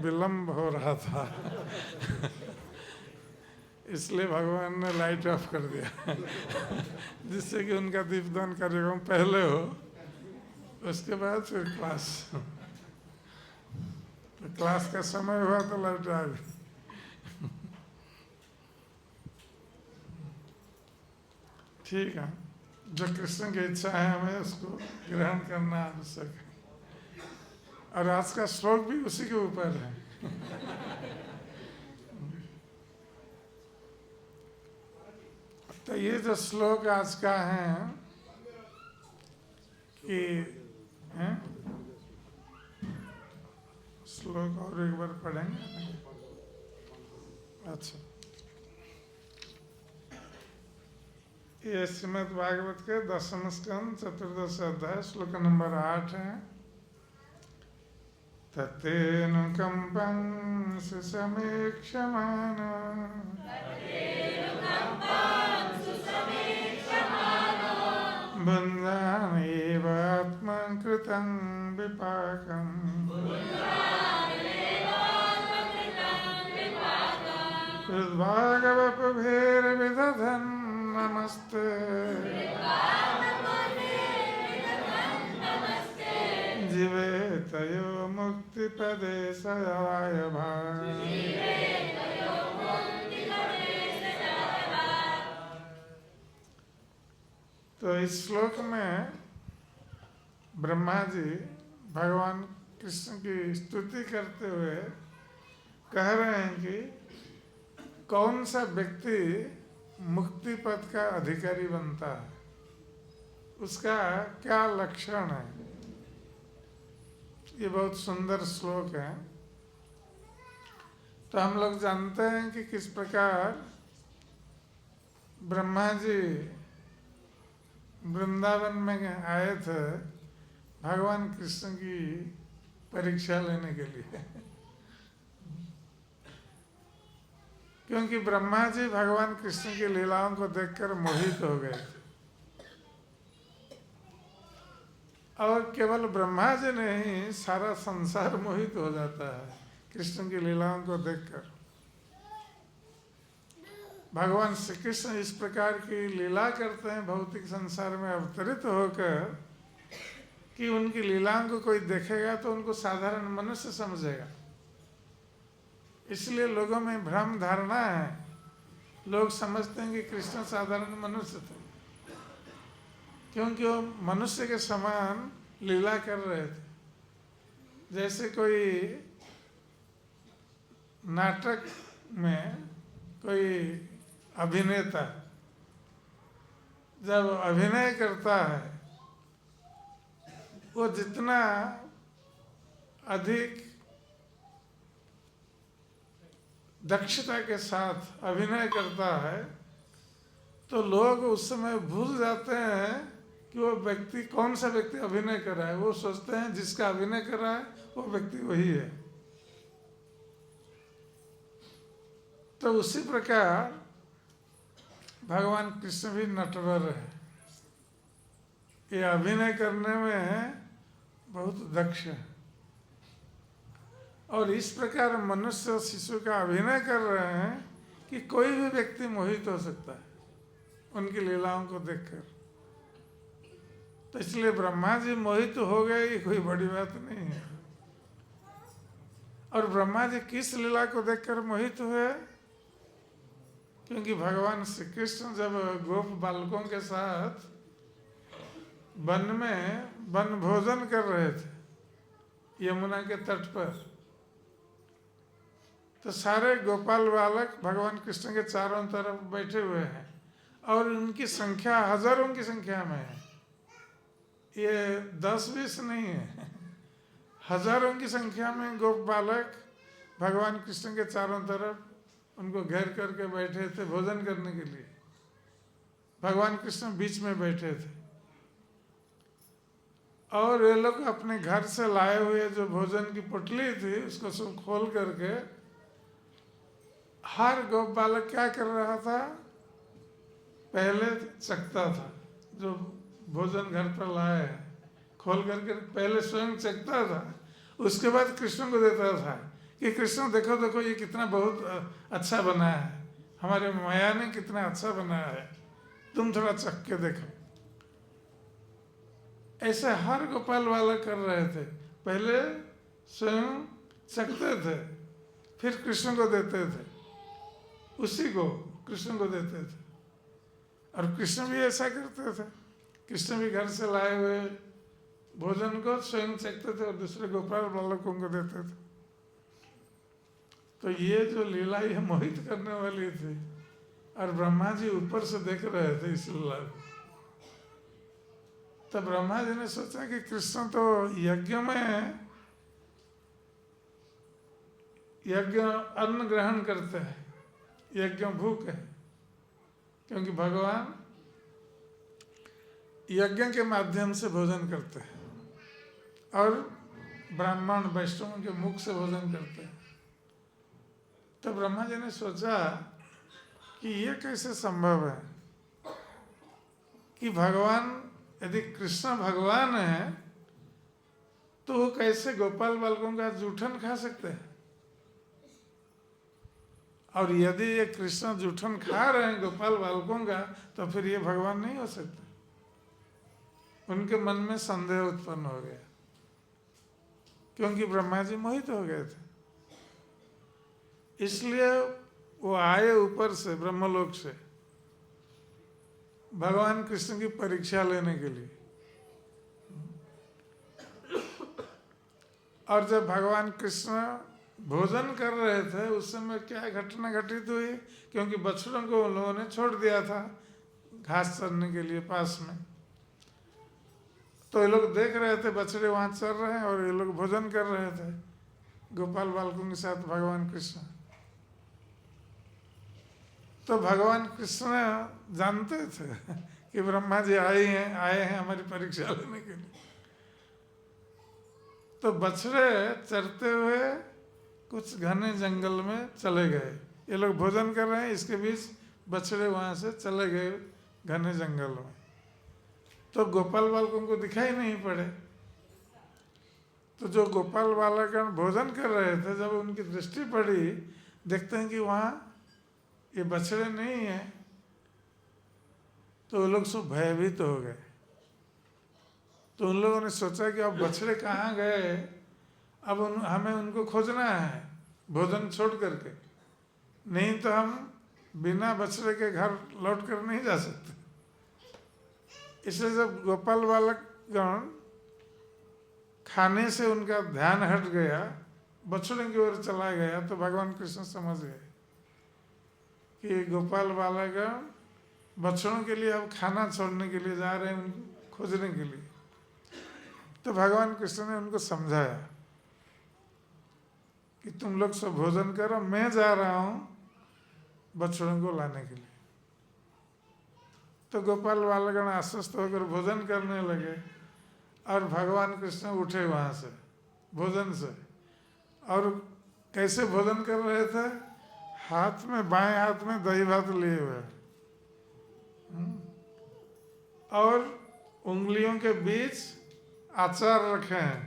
विलंब हो रहा था इसलिए भगवान ने लाइट ऑफ कर दिया जिससे कि उनका दीपदान कार्यक्रम पहले हो, उसके बाद फिर क्लास। तो क्लास का समय हुआ तो लाइट आ गई। ठीक है, जो कृष्ण की इच्छा है हमें उसको ग्रहण करना आवश्यक है। और आज का श्लोक भी उसी के ऊपर है। तो ये जो श्लोक आज का है कि है? श्लोक और एक बार पढ़ेंगे। अच्छा, ये श्रीमद् भागवत के 10वें स्कंद 14 अध्याय श्लोक नंबर 8 है। ततेऽनुकम्पं सुसमीक्ष्यमाण बुद्धानेव आत्मकृतं विपाकम् हृद्भागवपभेर्विदधन् नमस्ते जीवे तयो मुक्तिपदे सहाय भाग। तो इस श्लोक में ब्रह्मा जी भगवान कृष्ण की स्तुति करते हुए कह रहे हैं कि कौन सा व्यक्ति मुक्ति पद का अधिकारी बनता है, उसका क्या लक्षण है। ये बहुत सुंदर श्लोक है। तो हम लोग जानते हैं कि किस प्रकार ब्रह्मा जी वृंदावन में आए थे भगवान कृष्ण की परीक्षा लेने के लिए क्योंकि ब्रह्मा जी भगवान कृष्ण की लीलाओं को देखकर मोहित हो गए थे। और केवल ब्रह्मा जी नहीं, सारा संसार मोहित हो जाता है कृष्ण की लीलाओं को देखकर। भगवान श्री कृष्ण इस प्रकार की लीला करते हैं भौतिक संसार में अवतरित होकर कि उनकी लीलाओं को कोई देखेगा तो उनको साधारण मनुष्य समझेगा। इसलिए लोगों में भ्रम धारणा है, लोग समझते हैं कि कृष्ण साधारण मनुष्य थे क्योंकि वो मनुष्य के समान लीला कर रहे थे। जैसे कोई नाटक में कोई अभिनेता जब अभिनय करता है, वो जितना अधिक दक्षता के साथ अभिनय करता है तो लोग उस समय भूल जाते हैं कि वो व्यक्ति कौन सा व्यक्ति अभिनय कर रहा है। वो सोचते हैं जिसका अभिनय कर रहा है वो व्यक्ति वही है। तो उसी प्रकार भगवान कृष्ण भी नटवर है, ये अभिनय करने में बहुत दक्ष है। और इस प्रकार मनुष्य शिशु का अभिनय कर रहे हैं कि कोई भी व्यक्ति मोहित हो सकता है उनकी लीलाओं को देखकर। तो इसलिए ब्रह्मा जी मोहित हो गए, ये कोई बड़ी बात नहीं है। और ब्रह्मा जी किस लीला को देखकर मोहित हुए? क्योंकि भगवान श्री कृष्ण जब गोप बालकों के साथ वन में वन भोजन कर रहे थे यमुना के तट पर, तो सारे गोपाल बालक भगवान कृष्ण के चारों तरफ बैठे हुए हैं और उनकी संख्या हजारों की संख्या में है। ये 10-20 नहीं है, हजारों की संख्या में गोप बालक भगवान कृष्ण के चारों तरफ उनको घेर करके बैठे थे भोजन करने के लिए। भगवान कृष्ण बीच में बैठे थे और ये लोग अपने घर से लाए हुए जो भोजन की पुटली थी उसको सब खोल करके हर गोप बालक क्या कर रहा था, पहले चखता था जो भोजन घर पर लाए हैं, खोल करके पहले स्वयं चखता था, उसके बाद कृष्ण को देता था कि कृष्ण देखो देखो ये कितना बहुत अच्छा बना है, हमारे माया ने कितना अच्छा बनाया है, तुम थोड़ा चख के देखो। ऐसे हर गोपाल वाला कर रहे थे। पहले स्वयं चखते थे, फिर कृष्ण को देते थे, उसी को कृष्ण को देते थे। और कृष्ण भी ऐसा करते थे। कृष्ण भी घर से लाए हुए भोजन को स्वयं चखते थे और दूसरे गोपाल बालकों को देते थे। तो ये जो लीला ये मोहित करने वाली थी, और ब्रह्मा जी ऊपर से देख रहे थे इस लीला को। तो ब्रह्मा जी ने सोचा कि कृष्ण तो यज्ञ में यज्ञ अन्न ग्रहण करते हैं, यज्ञ भूख है, क्योंकि भगवान यज्ञ के माध्यम से भोजन करते हैं और ब्राह्मण वैष्णव के मुख से भोजन करते हैं। तो ब्रह्मा जी ने सोचा कि ये कैसे संभव है कि भगवान, यदि कृष्ण भगवान है तो वो कैसे गोपाल बालकों का जूठन खा सकते हैं? और यदि ये कृष्ण जूठन खा रहे हैं गोपाल बालकों का, तो फिर ये भगवान नहीं हो सकते। उनके मन में संदेह उत्पन्न हो गया, क्योंकि ब्रह्मा जी मोहित हो गए थे। इसलिए वो आए ऊपर से, ब्रह्मलोक से, भगवान कृष्ण की परीक्षा लेने के लिए। और जब भगवान कृष्ण भोजन कर रहे थे उस समय क्या घटना घटित हुई, क्योंकि बछड़ों को उन लोगों ने छोड़ दिया था घास चरने के लिए पास में। तो ये लोग देख रहे थे बछड़े वहां चर रहे हैं और ये लोग भोजन कर रहे थे गोपाल बालकों के साथ भगवान कृष्ण। तो भगवान कृष्ण जानते थे कि ब्रह्मा जी आए हैं हमारी परीक्षा लेने के लिए। तो बछड़े चरते हुए कुछ घने जंगल में चले गए। ये लोग भोजन कर रहे हैं, इसके बीच बछड़े वहां से चले गए घने जंगल में। तो गोपाल बालकों को दिखाई नहीं पड़े। तो जो गोपाल बालकगण भोजन कर रहे थे, जब उनकी दृष्टि पड़ी, देखते हैं कि वहाँ ये बछड़े नहीं है, तो वो लोग सब भयभीत हो गए। तो उन लोगों ने सोचा कि अब बछड़े कहाँ गए, अब हमें उनको खोजना है भोजन छोड़ करके, नहीं तो हम बिना बछड़े के घर लौट कर नहीं जा सकते। इसलिए जब गोपाल बालक गण खाने से उनका ध्यान हट गया, बछड़े की ओर चला गया, तो भगवान कृष्ण समझ गए कि गोपाल बालक बछड़ों के लिए अब खाना छोड़ने के लिए जा रहे हैं, उनको खोजने के लिए। तो भगवान कृष्ण ने उनको समझाया कि तुम लोग सब भोजन करो, मैं जा रहा हूँ बछड़ों को लाने के लिए। तो गोपाल बालगण आश्वस्त होकर भोजन करने लगे और भगवान कृष्ण उठे वहाँ से भोजन से। और कैसे भोजन कर रहे थे? हाथ में, बाएं हाथ में दही भात लिए हुए और उंगलियों के बीच अचार रखे हैं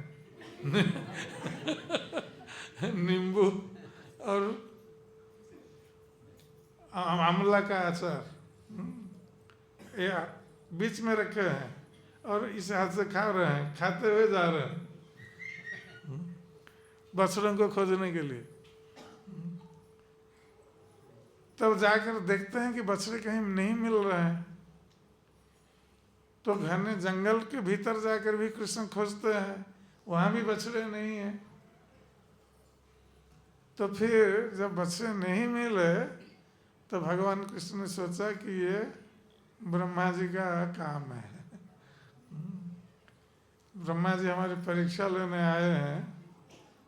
नींबू और आंवला का अचार ये बीच में रखे हैं और इस हाथ से खा रहे हैं, खाते हुए जा रहे हैं बछड़ों को खोजने के लिए। तब जाकर देखते हैं कि बछड़े कहीं नहीं मिल रहे हैं। तो घने जंगल के भीतर जाकर भी कृष्ण खोजते हैं, वहां भी बछड़े नहीं है। तो फिर जब बछड़े नहीं मिले तो भगवान कृष्ण ने सोचा कि ये ब्रह्मा जी का काम है। ब्रह्मा जी हमारी परीक्षा लेने आए हैं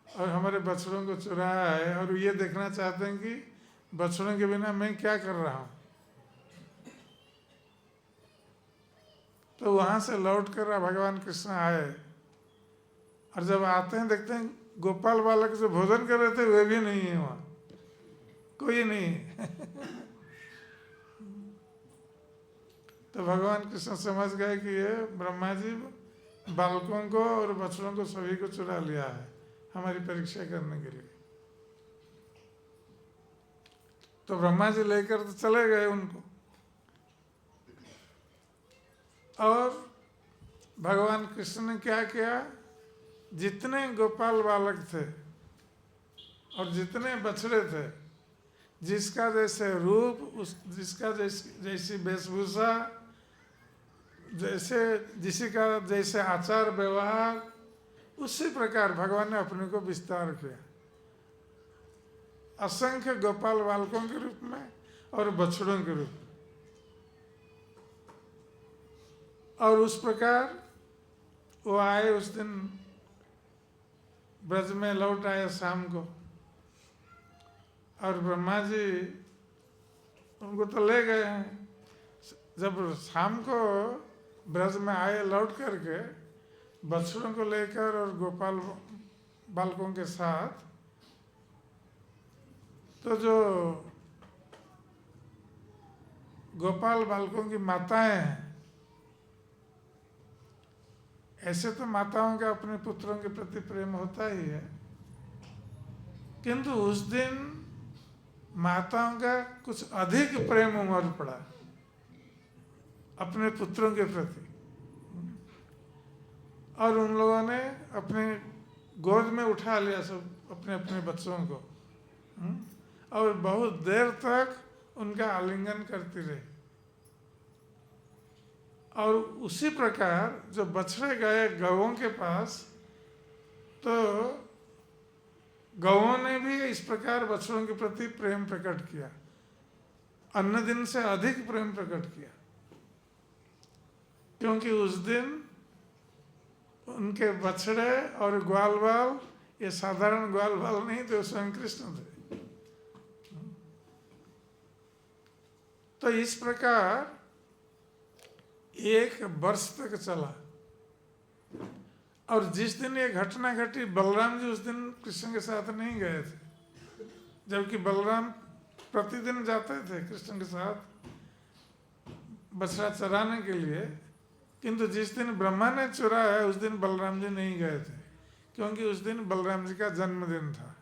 और हमारे बछड़ों को चुराया है, और ये देखना चाहते हैं कि बछड़ों के बिना मैं क्या कर रहा हूँ। तो वहां से लौट कर भगवान कृष्ण आए, और जब आते हैं देखते हैं गोपाल बालक जो भोजन कर रहे थे वे भी नहीं है, वहां कोई नहीं तो भगवान कृष्ण समझ गए कि ये ब्रह्मा जी बालकों को और बछड़ों को सभी को चुरा लिया है हमारी परीक्षा करने के लिए। तो ब्रह्मा जी लेकर तो चले गए उनको, और भगवान कृष्ण ने क्या किया, जितने गोपाल बालक थे और जितने बछड़े थे, जिसका जैसे रूप, उस जिसका जैसी वेशभूषा, जैसे जिसी का जैसे आचार व्यवहार, उसी प्रकार भगवान ने अपने को विस्तार किया, असंख्य गोपाल बालकों के रूप में और बछड़ों के रूप में। और उस प्रकार वो आए, उस दिन ब्रज में लौट आए शाम को, और ब्रह्मा जी उनको तो ले गए हैं। जब शाम को ब्रज में आए लौट करके बछड़ों को लेकर और गोपाल बालकों के साथ, तो जो गोपाल बालकों की माताएं हैं, ऐसे तो माताओं का अपने पुत्रों के प्रति प्रेम होता ही है, किंतु उस दिन माताओं का कुछ अधिक प्रेम उमड़ पड़ा अपने पुत्रों के प्रति, और उन लोगों ने अपने गोद में उठा लिया सब अपने अपने बच्चों को, और बहुत देर तक उनका आलिंगन करती रही। और उसी प्रकार जो बछड़े गए गौओं के पास, तो गौओं ने भी इस प्रकार बछड़ों के प्रति प्रेम प्रकट किया, अन्य दिन से अधिक प्रेम प्रकट किया, क्योंकि उस दिन उनके बछड़े और ग्वाल बाल ये साधारण ग्वाल बाल नहीं थे, स्वयं कृष्ण थे। तो इस प्रकार एक वर्ष तक चला, और जिस दिन ये घटना घटी, बलराम जी उस दिन कृष्ण के साथ नहीं गए थे, जबकि बलराम प्रतिदिन जाते थे कृष्ण के साथ बछड़ा चराने के लिए, किंतु जिस दिन ब्रह्मा ने चुराया उस दिन बलराम जी नहीं गए थे, क्योंकि उस दिन बलराम जी का जन्मदिन था।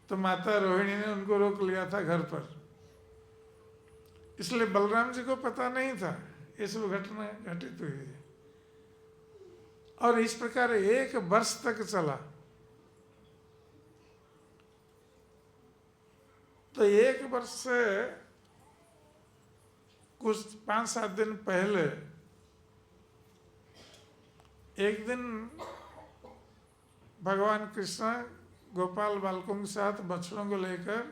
तो माता रोहिणी ने उनको रोक लिया था घर पर, इसलिए बलराम जी को पता नहीं था ये सब घटना घटित हुई है। और इस प्रकार एक वर्ष तक चला। तो एक वर्ष से कुछ 5-7 दिन पहले एक दिन भगवान कृष्ण गोपाल बालकों के साथ बछड़ों को लेकर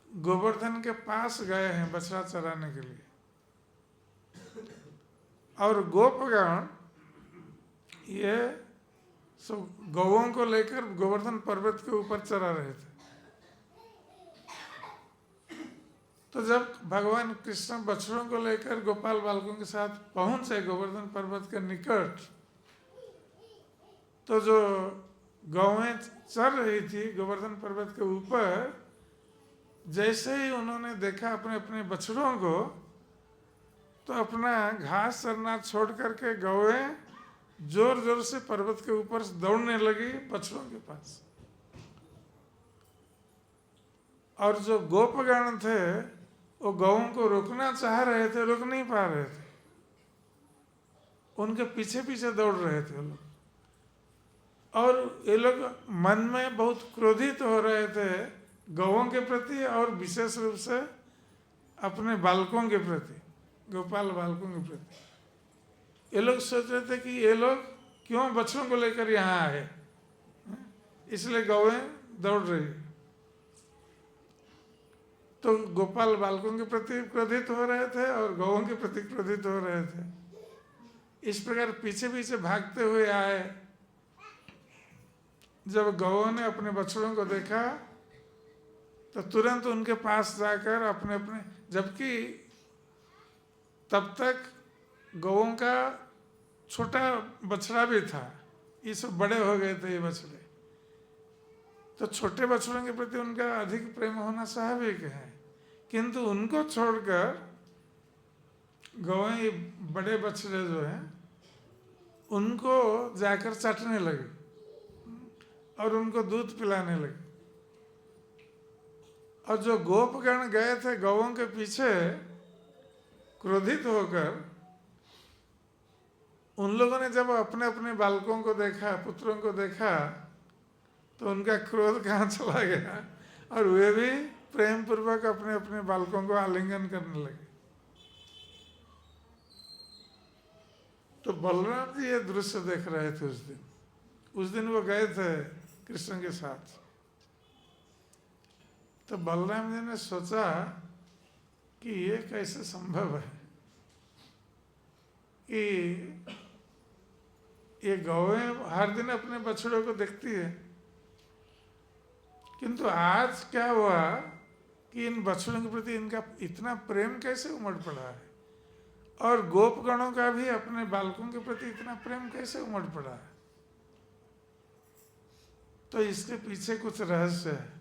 गोवर्धन के पास गए हैं बछड़ा चराने के लिए, और गोपगण ये सब गौओं को लेकर गोवर्धन पर्वत के ऊपर चरा रहे थे। तो जब भगवान कृष्ण बछड़ों को लेकर गोपाल बालकों के साथ पहुंचे गोवर्धन पर्वत के निकट, तो जो गौएं चर रही थी गोवर्धन पर्वत के ऊपर, जैसे ही उन्होंने देखा अपने अपने बछड़ों को, तो अपना घास चरना छोड़ करके गौएं जोर जोर से पर्वत के ऊपर दौड़ने लगी बछड़ों के पास। और जो गोपगण थे वो गौओं को रोकना चाह रहे थे, रोक नहीं पा रहे थे, उनके पीछे पीछे दौड़ रहे थे लोग। और ये लोग मन में बहुत क्रोधित हो रहे थे गौओं के प्रति, और विशेष रूप से अपने बालकों के प्रति, गोपाल बालकों के प्रति। ये लोग सोच रहे थे कि ये लोग क्यों बच्चों को लेकर यहाँ आए, इसलिए गौएं दौड़ रही। तो गोपाल बालकों के प्रति क्रोधित हो रहे थे और गौओं के प्रति क्रोधित हो रहे थे। इस प्रकार पीछे पीछे भागते हुए आए। जब गौओं ने अपने बछड़ों को देखा तो तुरंत उनके पास जाकर अपने अपने, जबकि तब तक गौओं का छोटा बछड़ा भी था, ये सब बड़े हो गए थे ये बछड़े, तो छोटे बछड़ों के प्रति उनका अधिक प्रेम होना स्वाभाविक है, किंतु उनको छोड़कर गौएं ये बड़े बछड़े जो हैं उनको जाकर चाटने लगे और उनको दूध पिलाने लगे। और जो गोपगण गए थे गौओं के पीछे क्रोधित होकर, उन लोगों ने जब अपने अपने बालकों को देखा, पुत्रों को देखा, तो उनका क्रोध कहाँ चला गया और वे भी प्रेम पूर्वक अपने अपने बालकों को आलिंगन करने लगे। तो बलराम जी ये दृश्य देख रहे थे उस दिन वो गए थे कृष्ण के साथ। तो बलराम जी ने सोचा कि ये कैसे संभव है कि ये गौएं हर दिन अपने बछड़ों को देखती है, किंतु आज क्या हुआ कि इन बछड़ों के प्रति इनका इतना प्रेम कैसे उमड़ पड़ा है, और गोपगणों का भी अपने बालकों के प्रति इतना प्रेम कैसे उमड़ पड़ा है। तो इसके पीछे कुछ रहस्य है।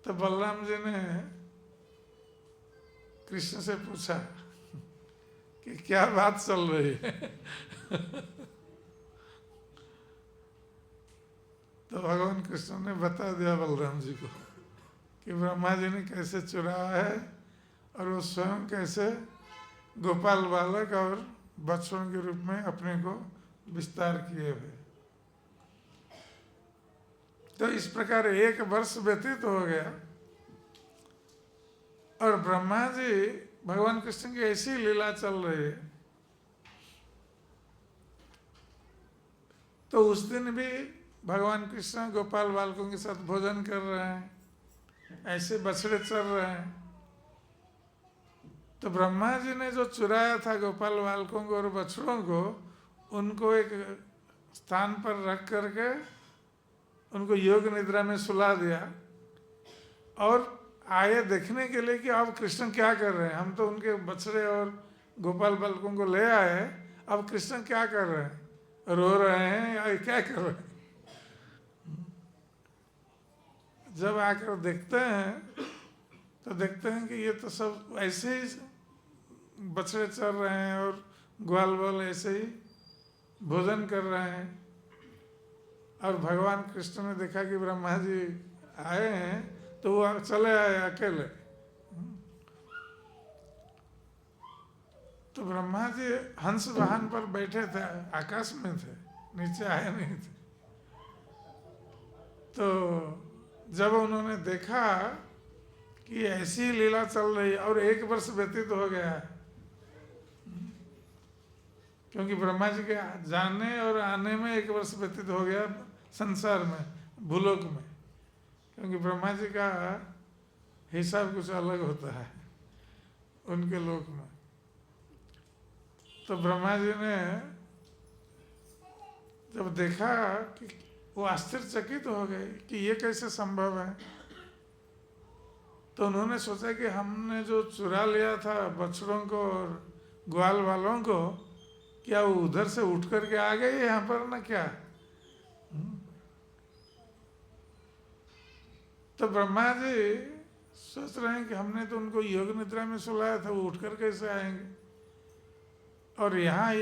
तो बलराम जी ने कृष्ण से पूछा कि क्या बात चल रही है। तो भगवान कृष्ण ने बता दिया बलराम जी को कि ब्रह्मा जी ने कैसे चुराया है और वो स्वयं कैसे गोपाल बालक और बच्चों के रूप में अपने को विस्तार किए हुए। तो इस प्रकार 1 वर्ष व्यतीत हो गया और ब्रह्मा जी भगवान कृष्ण की ऐसी लीला चल रही है। तो उस दिन भी भगवान कृष्ण गोपाल बालकों के साथ भोजन कर रहे हैं, ऐसे बछड़े चल रहे हैं। तो ब्रह्मा जी ने जो चुराया था गोपाल बालकों को और बछड़ों को, उनको एक स्थान पर रख करके उनको योग निद्रा में सुला दिया और आए देखने के लिए कि अब कृष्ण क्या कर रहे हैं। हम तो उनके बछड़े और गोपाल बालकों को ले आए, अब कृष्ण क्या कर रहे हैं, रो रहे हैं या क्या कर रहे हैं। जब आकर देखते हैं तो देखते हैं कि ये तो सब ऐसे ही बछड़े चल रहे हैं और ग्वाल बाल ऐसे ही भोजन कर रहे हैं। और भगवान कृष्ण ने देखा कि ब्रह्मा जी आए हैं तो वो चले आए अकेले। तो ब्रह्मा जी हंस वाहन पर बैठे थे, आकाश में थे, नीचे आए नहीं थे। तो जब उन्होंने देखा कि ऐसी लीला चल रही और 1 वर्ष व्यतीत हो गया है, क्योंकि ब्रह्मा जी के जाने और आने में 1 वर्ष व्यतीत हो गया संसार में, भूलोक में, क्योंकि ब्रह्मा जी का हिसाब कुछ अलग होता है उनके लोक में। तो ब्रह्मा जी ने जब देखा कि वो आश्चर्यचकित हो गए कि ये कैसे संभव है। तो उन्होंने सोचा कि हमने जो चुरा लिया था बछड़ों को और ग्वाल वालों को, क्या वो उधर से उठ करके आ गए यहाँ पर ना क्या। तो ब्रह्मा जी सोच रहे हैं कि हमने तो उनको योग निद्रा में सुलाया था, वो उठकर कैसे आएंगे, और यहाँ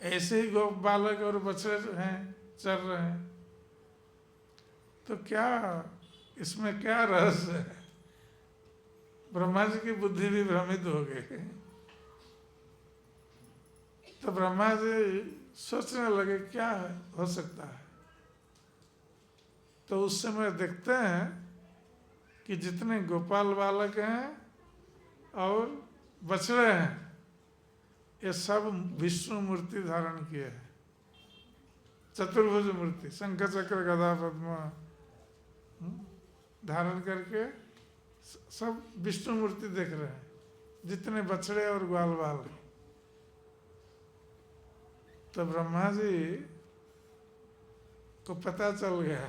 ऐसे ही गौ बालक और बछड़े हैं चल रहे हैं। तो क्या इसमें क्या रहस्य है। ब्रह्मा जी की बुद्धि भी भ्रमित हो गई। तो ब्रह्मा जी सोचने लगे क्या हो सकता है। तो उस समय देखते हैं कि जितने गोपाल बालक हैं और बछड़े हैं, ये सब विष्णु मूर्ति धारण किए हैं, चतुर्भुज मूर्ति, शंख चक्र गदा पद्म धारण करके सब विष्णु मूर्ति देख रहे हैं, जितने बछड़े और ग्वाल बाल। तो ब्रह्मा जी को पता चल गया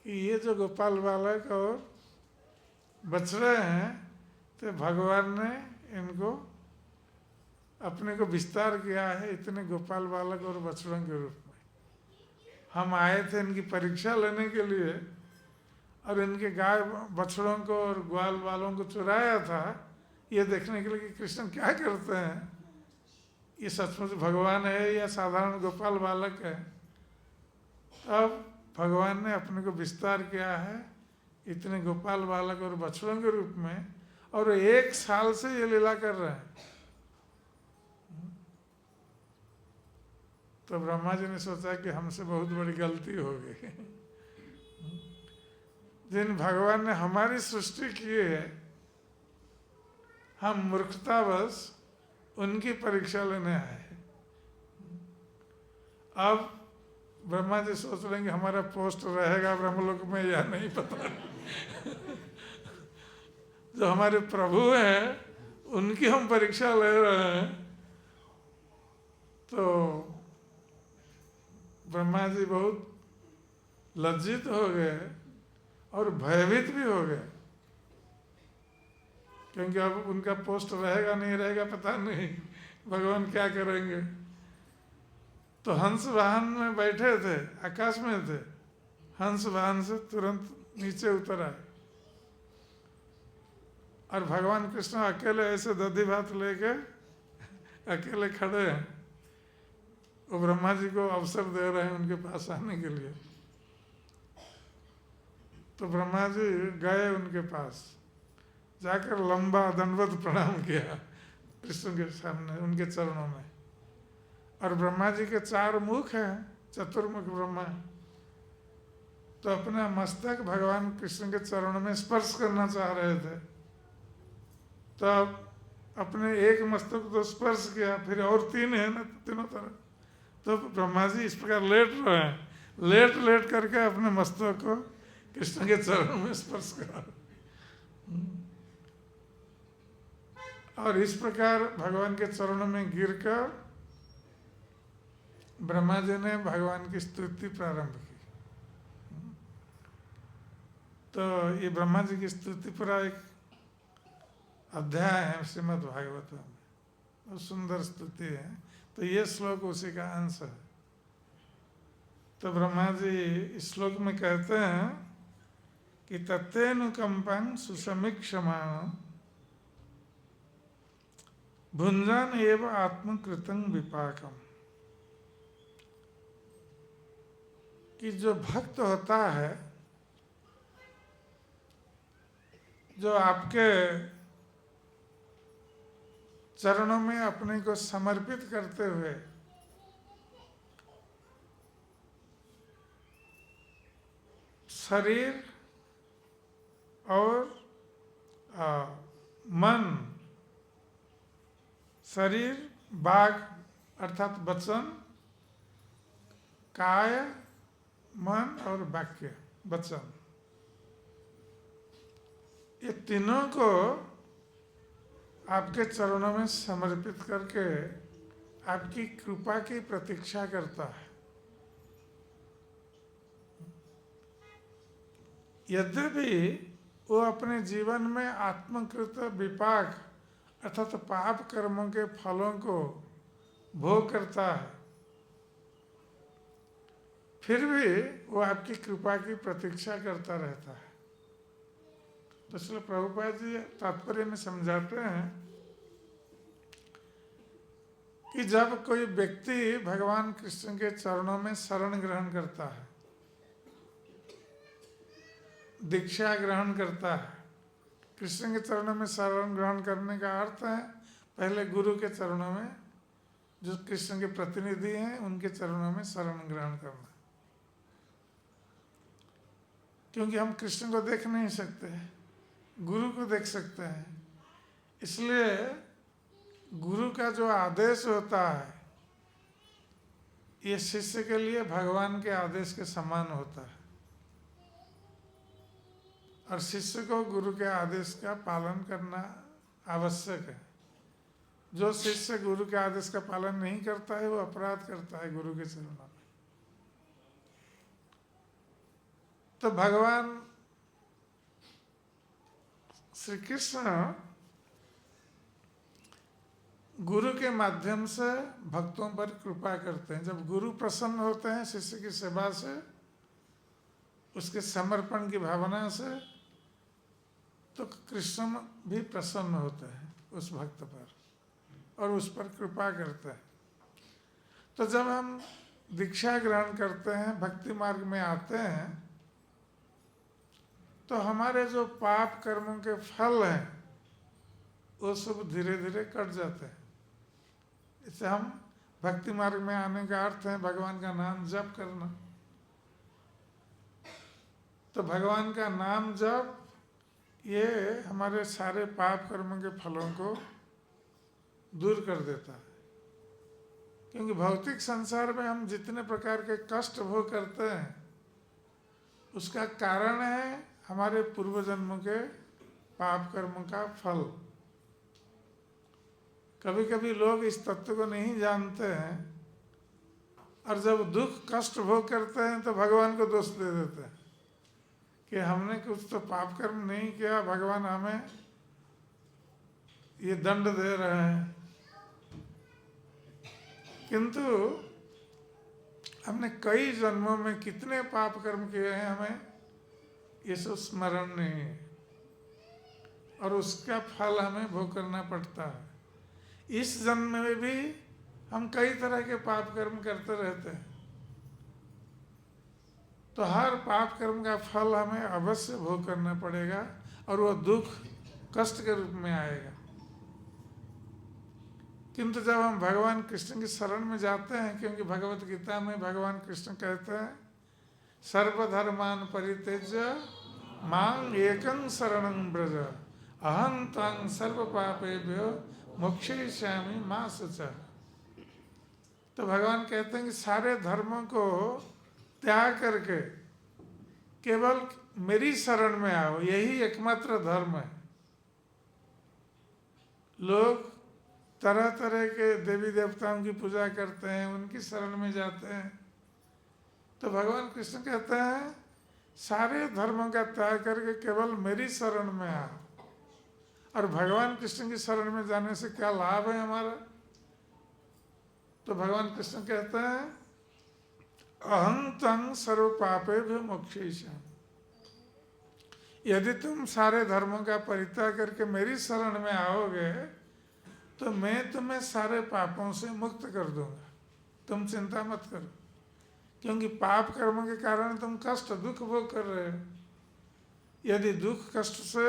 कि ये जो गोपाल बालक और बछड़े हैं, तो भगवान ने इनको अपने को विस्तार किया है इतने गोपाल बालक और बछड़ों के रूप में। हम आए थे इनकी परीक्षा लेने के लिए और इनके गाय बछड़ों को और ग्वाल बालों को चुराया था, ये देखने के लिए कि कृष्ण क्या करते हैं, ये सचमुच भगवान है या साधारण गोपाल बालक है। अब भगवान ने अपने को विस्तार किया है इतने गोपाल बालक और बछड़ों के रूप में, और 1 साल से ये लीला कर रहे हैं। तो ब्रह्मा जी ने सोचा कि हमसे बहुत बड़ी गलती हो गई। जिन भगवान ने हमारी सृष्टि की है, हम मूर्खतावश उनकी परीक्षा लेने आए। अब ब्रह्मा जी सोच रहे हैं कि हमारा पोस्ट रहेगा ब्रह्मलोक में या नहीं, पता नहीं। जो हमारे प्रभु हैं उनकी हम परीक्षा ले रहे हैं। तो ब्रह्मा जी बहुत लज्जित हो गए और भयभीत भी हो गए, क्योंकि अब उनका पोस्ट रहेगा नहीं रहेगा पता नहीं, भगवान क्या करेंगे। तो हंस वाहन में बैठे थे, आकाश में थे, हंस वाहन से तुरंत नीचे उतर आए और भगवान कृष्ण अकेले ऐसे दधी भात लेके अकेले खड़े हैं। वो ब्रह्मा जी को अवसर दे रहे हैं उनके पास आने के लिए। तो ब्रह्मा जी गए उनके पास, जाकर लंबा दंडवत प्रणाम किया कृष्ण के सामने, उनके चरणों में। और ब्रह्मा जी के 4 मुख हैं, चतुर्मुख ब्रह्मा। तो अपना मस्तक भगवान कृष्ण के चरणों में स्पर्श करना चाह रहे थे। तब अपने एक मस्तक तो स्पर्श किया, फिर और 3 है ना तीनों तरफ। तो ब्रह्मा जी इस प्रकार लेट रहे हैं, लेट लेट करके अपने मस्तक को कृष्ण के चरणों में स्पर्श करा। और इस प्रकार भगवान के चरणों में गिरकर ब्रह्मा जी ने भगवान की स्तुति प्रारंभ की। तो ये ब्रह्मा जी की स्तुति पूरा एक अध्याय है श्रीमद् भागवतम में, बहुत सुंदर स्तुति है। तो ये श्लोक उसी का अंश है। तो ब्रह्मा जी इस श्लोक में कहते हैं कि तत्तेनुकंपं सुसमीक्षमाण भुंजन एव आत्मकृतं विपाकम। कि जो भक्त होता है, जो आपके चरणों में अपने को समर्पित करते हुए शरीर और मन, शरीर वाक अर्थात वचन, काय, मन और वाक्य वचन, ये तीनों को आपके चरणों में समर्पित करके आपकी कृपा की प्रतीक्षा करता है। यद्यपि वो अपने जीवन में आत्मकृत विपाक अर्थात पाप कर्मों के फलों को भोग करता है, फिर भी वो आपकी कृपा की प्रतीक्षा करता रहता है। तो श्रील प्रभुपाद जी तात्पर्य में समझाते हैं कि जब कोई व्यक्ति भगवान कृष्ण के चरणों में शरण ग्रहण करता है, दीक्षा ग्रहण करता है, कृष्ण के चरणों में शरण ग्रहण करने का अर्थ है पहले गुरु के चरणों में, जो कृष्ण के प्रतिनिधि हैं उनके चरणों में शरण ग्रहण करना। क्योंकि हम कृष्ण को देख नहीं सकते, गुरु को देख सकते हैं, इसलिए गुरु का जो आदेश होता है ये शिष्य के लिए भगवान के आदेश के समान होता है। और शिष्य को गुरु के आदेश का पालन करना आवश्यक है। जो शिष्य गुरु के आदेश का पालन नहीं करता है वो अपराध करता है गुरु के चरणों में। तो भगवान श्री कृष्ण गुरु के माध्यम से भक्तों पर कृपा करते हैं। जब गुरु प्रसन्न होते हैं शिष्य की सेवा से, उसके समर्पण की भावना से, तो कृष्ण भी प्रसन्न होते हैं उस भक्त पर और उस पर कृपा करते हैं। तो जब हम दीक्षा ग्रहण करते हैं, भक्ति मार्ग में आते हैं, तो हमारे जो पाप कर्मों के फल हैं वो सब धीरे धीरे कट जाते हैं। इससे हम भक्ति मार्ग में आने का अर्थ है भगवान का नाम जप करना। तो भगवान का नाम जप ये हमारे सारे पाप कर्मों के फलों को दूर कर देता है। क्योंकि भौतिक संसार में हम जितने प्रकार के कष्ट भोग करते हैं उसका कारण है हमारे पूर्व जन्मों के पाप कर्मों का फल। कभी कभी लोग इस तत्व को नहीं जानते हैं और जब दुख कष्ट भोग करते हैं तो भगवान को दोष दे देते हैं कि हमने कुछ तो पाप कर्म नहीं किया, भगवान हमें ये दंड दे रहे हैं। किंतु हमने कई जन्मों में कितने पाप कर्म किए हैं हमें ये सब स्मरण नहीं है और उसका फल हमें भोग करना पड़ता है। इस जन्म में भी हम कई तरह के पाप कर्म करते रहते हैं, तो हर पाप कर्म का फल हमें अवश्य भोग करना पड़ेगा और वो दुख कष्ट के रूप में आएगा। किंतु जब हम भगवान कृष्ण की शरण में जाते हैं, क्योंकि भगवत गीता में भगवान कृष्ण कहते हैं सर्वधर्मान परित्यज्य मां एकं शरणं व्रज अहं त्वां सर्व पापेभ्यो मोक्षयिष्यामि मा शुचः। तो भगवान कहते हैं कि सारे धर्मों को त्याग करके केवल मेरी शरण में आओ, यही एकमात्र धर्म है। लोग तरह तरह के देवी देवताओं की पूजा करते हैं, उनकी शरण में जाते हैं, तो भगवान कृष्ण कहते हैं सारे धर्मों का त्याग करके केवल मेरी शरण में आओ। और भगवान कृष्ण की शरण में जाने से क्या लाभ है हमारा? तो भगवान कृष्ण कहते हैं अहं त्वं सर्व पापेभ्यो मोक्षयिष्यामि। यदि तुम सारे धर्मों का परित्याग करके मेरी शरण में आओगे तो मैं तुम्हें सारे पापों से मुक्त कर दूंगा, तुम चिंता मत करो। क्योंकि पाप कर्मों के कारण तुम कष्ट दुख भोग कर रहे हो। यदि दुख कष्ट से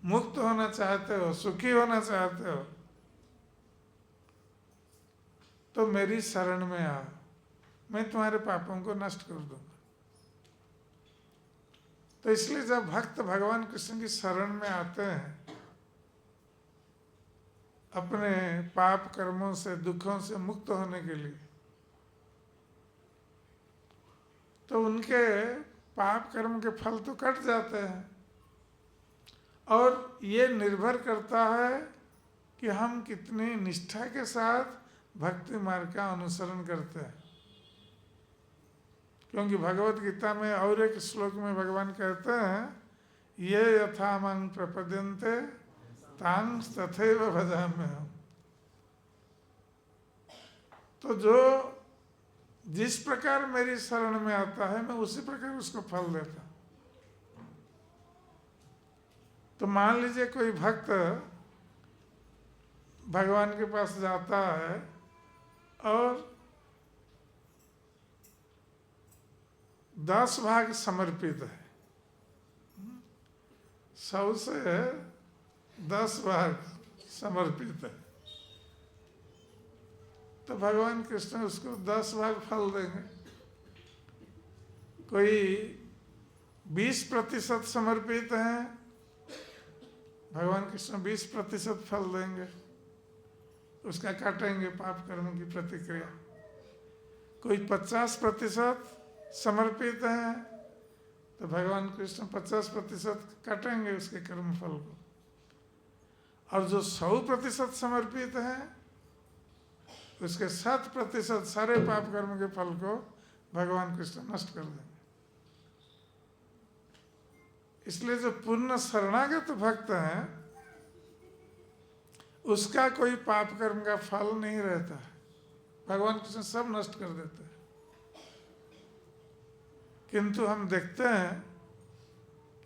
मुक्त होना चाहते हो, सुखी होना चाहते हो, तो मेरी शरण में आओ, मैं तुम्हारे पापों को नष्ट कर दूंगा। तो इसलिए जब भक्त भगवान कृष्ण की शरण में आते हैं अपने पाप कर्मों से दुखों से मुक्त होने के लिए, तो उनके पाप कर्म के फल तो कट जाते हैं। और ये निर्भर करता है कि हम कितनी निष्ठा के साथ भक्ति मार्ग का अनुसरण करते हैं। क्योंकि भगवत गीता में और एक श्लोक में भगवान कहते हैं ये यथा मां प्रपद्यन्ते तां तथैव भजाम्यहम्। तो जो जिस प्रकार मेरी शरण में आता है मैं उसी प्रकार उसको फल देता। तो मान लीजिए कोई भक्त भगवान के पास जाता है और 10 भाग समर्पित है, 100 से 10 भाग समर्पित है, तो भगवान कृष्ण उसको 10 भाग फल देंगे। कोई 20% समर्पित हैं, भगवान कृष्ण 20% फल देंगे, उसका काटेंगे पाप कर्म की प्रतिक्रिया। कोई 50% समर्पित हैं तो भगवान कृष्ण 50% काटेंगे उसके कर्म फल को। और जो 100% समर्पित हैं उसके 100% सारे पाप कर्म के फल को भगवान कृष्ण नष्ट कर देंगे। इसलिए जो पूर्ण शरणागत भक्त हैं उसका कोई पाप कर्म का फल नहीं रहता है, भगवान कृष्ण सब नष्ट कर देते हैं। किंतु हम देखते हैं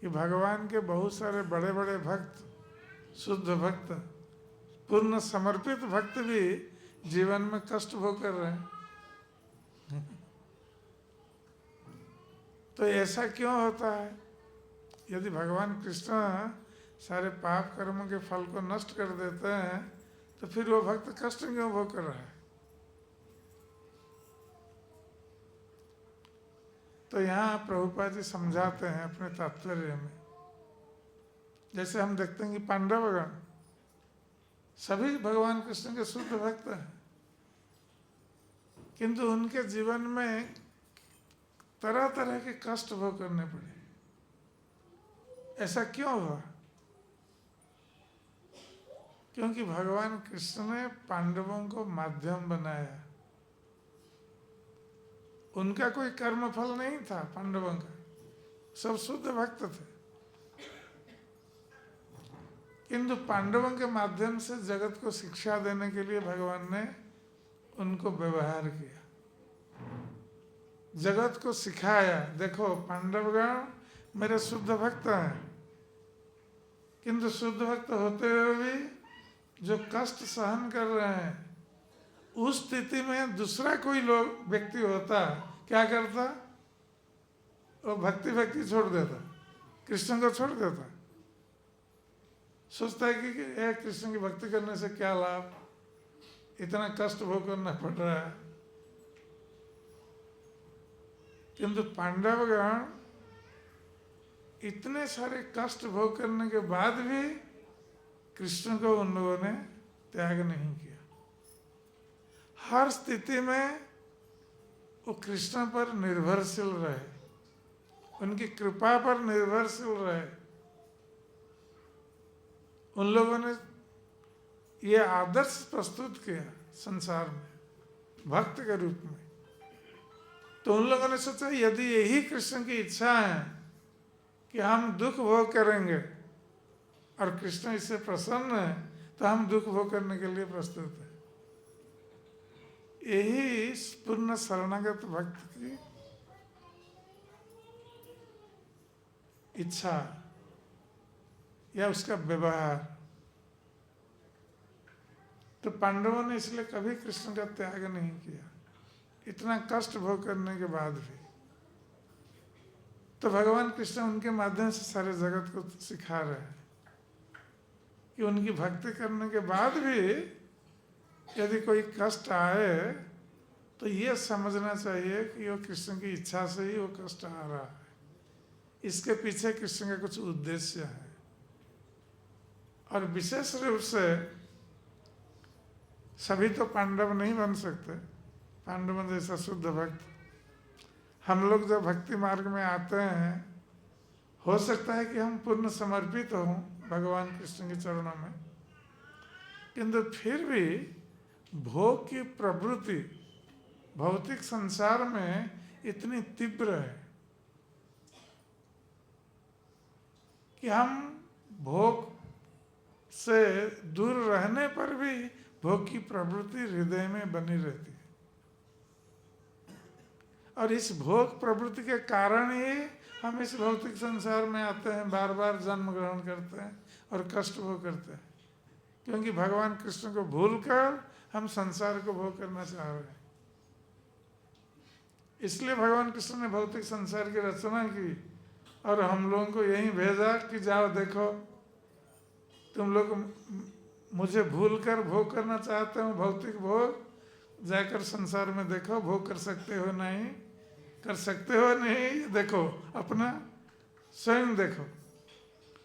कि भगवान के बहुत सारे बड़े बड़े भक्त, शुद्ध भक्त, पूर्ण समर्पित भक्त भी जीवन में कष्ट भोग कर रहे हैं। तो ऐसा क्यों होता है? यदि भगवान कृष्ण सारे पाप कर्मों के फल को नष्ट कर देते हैं तो फिर वो भक्त कष्ट क्यों भोग कर रहा है? तो यहाँ प्रभुपाद जी समझाते हैं अपने तात्पर्य में। जैसे हम देखते हैं कि पांडवगण सभी भगवान कृष्ण के शुद्ध भक्त हैं, किंतु उनके जीवन में तरह तरह के कष्ट भोग करने पड़े। ऐसा क्यों हुआ? क्योंकि भगवान कृष्ण ने पांडवों को माध्यम बनाया। उनका कोई कर्म फल नहीं था, पांडवों का सब शुद्ध भक्त थे, किंतु पांडवों के माध्यम से जगत को शिक्षा देने के लिए भगवान ने उनको व्यवहार किया, जगत को सिखाया। देखो पांडवगण मेरे शुद्ध भक्त हैं, किंतु शुद्ध भक्त होते हुए भी जो कष्ट सहन कर रहे हैं, उस स्थिति में दूसरा कोई लोग व्यक्ति होता क्या करता? वो भक्ति छोड़ देता, कृष्ण को छोड़ देता, सोचता है कि कृष्ण की भक्ति करने से क्या लाभ, इतना कष्ट भोग करना पड़ रहा है। किंतु पांडवगण इतने सारे कष्ट भोग करने के बाद भी कृष्ण को उन लोगों ने त्याग नहीं किया। हर स्थिति में वो कृष्ण पर निर्भरशील रहे, उनकी कृपा पर निर्भरशील रहे। उन लोगों ने ये आदर्श प्रस्तुत किया संसार में भक्त के रूप में। तो उन लोगों ने सोचा यदि यही कृष्ण की इच्छा है कि हम दुख भोग करेंगे और कृष्ण इससे प्रसन्न है, तो हम दुख भोग करने के लिए प्रस्तुत हैं। यही पूर्ण शरणागत भक्त की इच्छा या उसका व्यवहार। तो पांडवों ने इसलिए कभी कृष्ण का त्याग नहीं किया, इतना कष्ट भोग करने के बाद भी। तो भगवान कृष्ण उनके माध्यम से सारे जगत को सिखा रहे हैं कि उनकी भक्ति करने के बाद भी यदि कोई कष्ट आए तो ये समझना चाहिए कि वो कृष्ण की इच्छा से ही वो कष्ट आ रहा है, इसके पीछे कृष्ण का कुछ उद्देश्य है। और विशेष रूप से सभी तो पांडव नहीं बन सकते, पांडवों जैसा शुद्ध भक्त। हम लोग जब भक्ति मार्ग में आते हैं, हो सकता है कि हम पूर्ण समर्पित हों भगवान कृष्ण के चरणों में, किंतु फिर भी भोग की प्रवृत्ति भौतिक संसार में इतनी तीव्र है कि हम भोग से दूर रहने पर भी भोग की प्रवृत्ति हृदय में बनी रहती है। और इस भोग प्रवृत्ति के कारण ही हम इस भौतिक संसार में आते हैं, बार बार जन्म ग्रहण करते हैं और कष्ट भोग करते हैं, क्योंकि भगवान कृष्ण को भूलकर हम संसार को भोग करना चाह रहे हैं। इसलिए भगवान कृष्ण ने भौतिक संसार की रचना की और हम लोगों को यहीं भेजा कि जाओ देखो, तुम लोग मुझे भूलकर भोग करना चाहते हो, भौतिक भोग, जाकर संसार में देखो भोग कर सकते हो नहीं, कर सकते हो नहीं, देखो अपना स्वयं देखो।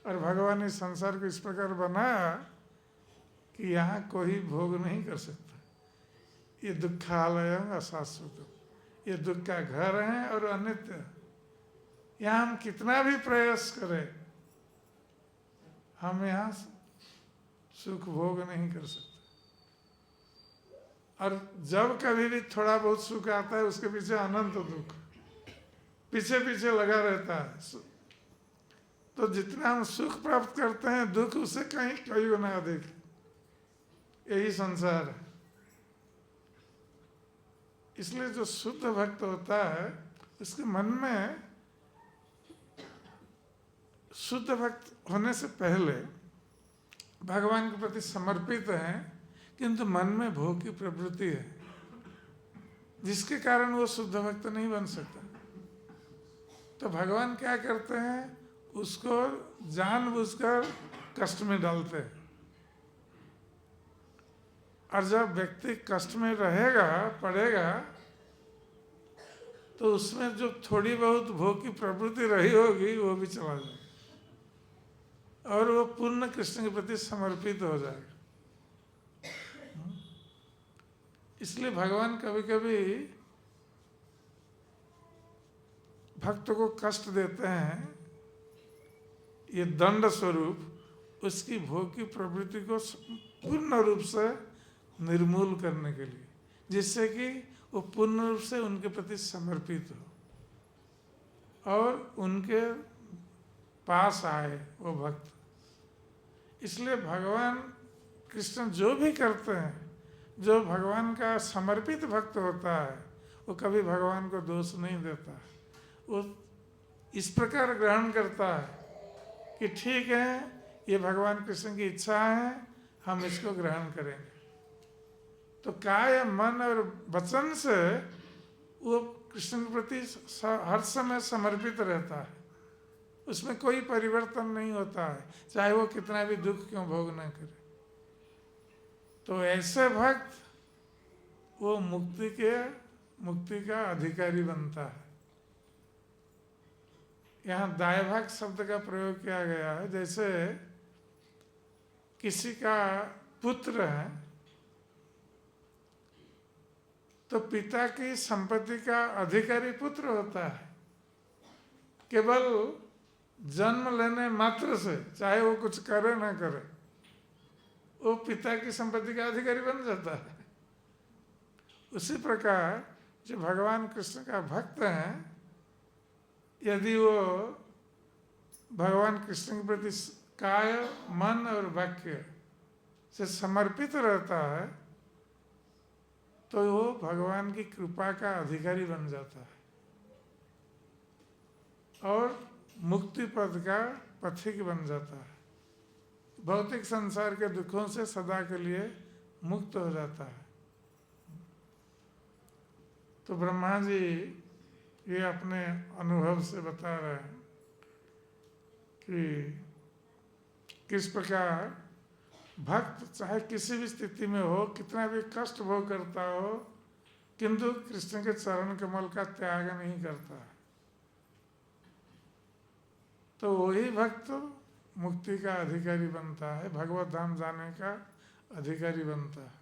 और भगवान ने संसार को इस प्रकार बनाया कि यहाँ कोई भोग नहीं कर सकता। ये दुखालय अशाश्वत, ये दुख का घर है और अनित्य। यहाँ हम कितना भी प्रयास करें, हम यहाँ सुख भोग नहीं कर सकते। और जब कभी भी थोड़ा बहुत सुख आता है, उसके पीछे अनंत दुख पीछे पीछे लगा रहता है। तो जितना हम सुख प्राप्त करते हैं, दुख उससे कई गुना अधिक। यही संसार है। इसलिए जो शुद्ध भक्त होता है, उसके मन में शुद्ध भक्त होने से पहले भगवान के प्रति समर्पित है, किंतु मन में भोग की प्रवृत्ति है, जिसके कारण वो शुद्ध भक्त नहीं बन सकता। तो भगवान क्या करते हैं, उसको जानबूझकर कष्ट में डालते हैं। और जब व्यक्ति कष्ट में रहेगा, पड़ेगा, तो उसमें जो थोड़ी बहुत भोग की प्रवृत्ति रही होगी वो भी चला जाएगा और वो पूर्ण कृष्ण के प्रति समर्पित हो जाएगा। इसलिए भगवान कभी कभी भक्त को कष्ट देते हैं, ये दंड स्वरूप उसकी भोग की प्रवृत्ति को पूर्ण रूप से निर्मूल करने के लिए, जिससे कि वो पूर्ण रूप से उनके प्रति समर्पित हो और उनके पास आए वो भक्त। इसलिए भगवान कृष्ण जो भी करते हैं, जो भगवान का समर्पित भक्त होता है, वो कभी भगवान को दोष नहीं देता। वो इस प्रकार ग्रहण करता है कि ठीक है, ये भगवान कृष्ण की इच्छा है, हम इसको ग्रहण करेंगे। तो काय, मन और वचन से वो कृष्ण के प्रति हर समय समर्पित रहता है, उसमें कोई परिवर्तन नहीं होता है, चाहे वो कितना भी दुख क्यों भोग न करे। तो ऐसे भक्त वो मुक्ति का अधिकारी बनता है। यहाँ दायभाग शब्द का प्रयोग किया गया है, जैसे किसी का पुत्र है तो पिता की संपत्ति का अधिकारी पुत्र होता है। केवल जन्म लेने मात्र से, चाहे वो कुछ करे ना करे, वो पिता की संपत्ति का अधिकारी बन जाता है। उसी प्रकार जो भगवान कृष्ण का भक्त है, यदि वो भगवान कृष्ण के प्रति काय, मन और वाक्य से समर्पित रहता है, तो वो भगवान की कृपा का अधिकारी बन जाता है और मुक्ति पद का पथिक बन जाता है, भौतिक संसार के दुखों से सदा के लिए मुक्त हो जाता है। तो ब्रह्मा जी ये अपने अनुभव से बता रहे हैं कि किस प्रकार भक्त चाहे किसी भी स्थिति में हो, कितना भी कष्ट भोग करता हो, किंतु कृष्ण के चरण कमल का त्याग नहीं करता। तो वही भक्त मुक्ति का अधिकारी बनता है, भगवत धाम जाने का अधिकारी बनता है।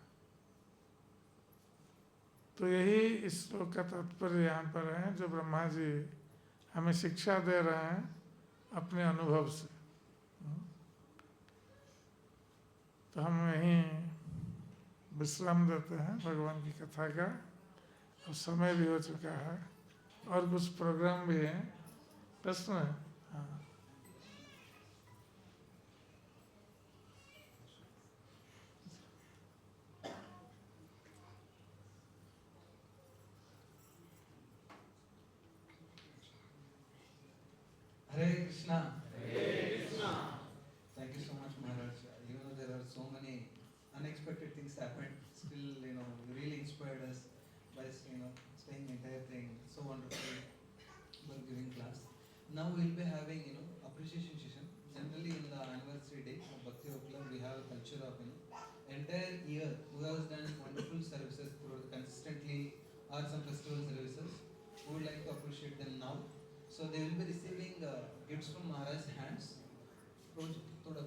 तो यही इस श्लोक का तात्पर्य यहाँ पर है, जो ब्रह्मा जी हमें शिक्षा दे रहे हैं अपने अनुभव से। तो हम यहीं विश्राम देते हैं भगवान की कथा का। अब समय भी हो चुका है और कुछ प्रोग्राम भी हैं। प्रश्न है? हाँ। Hare Krishna. Hare Krishna. Thank you so much, Maharaj. There are so many unexpected things happened. Still, really inspired us by, saying the entire thing so wonderfully by giving class. Now we'll be having, appreciation session. Generally, in the anniversary day of Bhakti Yoga Club, we have a culture of, entire year who has done wonderful services through consistently arts and festival services. We would like to appreciate them now. So they will be receiving gifts from Maharaj's hands. थोड़ा